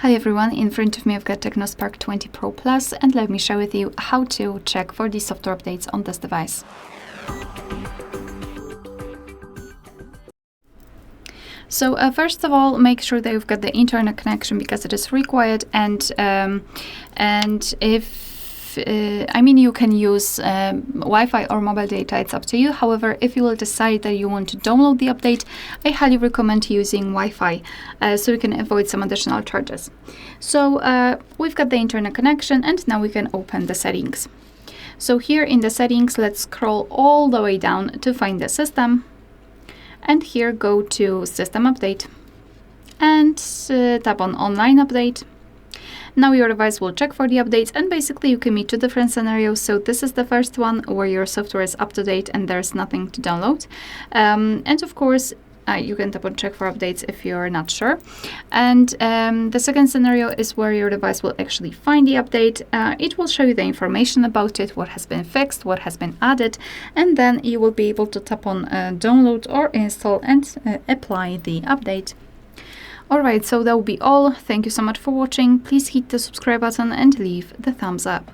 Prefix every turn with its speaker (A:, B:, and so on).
A: Hi everyone, in front of me I've got TECNO Spark 20 Pro Plus, and let me share with you how to check for the software updates on this device. So first of all, make sure that you've got the internet connection because it is required, and if you can use Wi-Fi or mobile data, it's up to you. However, if you will decide that you want to download the update, I highly recommend using Wi-Fi so you can avoid some additional charges. So we've got the internet connection, and now we can open the settings. So here in the settings, let's scroll all the way down to find the system, and here go to System Update and tap on Online Update. Now your device will check for the updates, and basically you can meet two different scenarios. So this is the first one where your software is up to date and there's nothing to download. And of course, you can tap on check for updates if you're not sure. And the second scenario is where your device will actually find the update. It will show you the information about it, what has been fixed, what has been added, and then you will be able to tap on download or install and apply the update. Alright, so that will be all. Thank you so much for watching. Please hit the subscribe button and leave the thumbs up.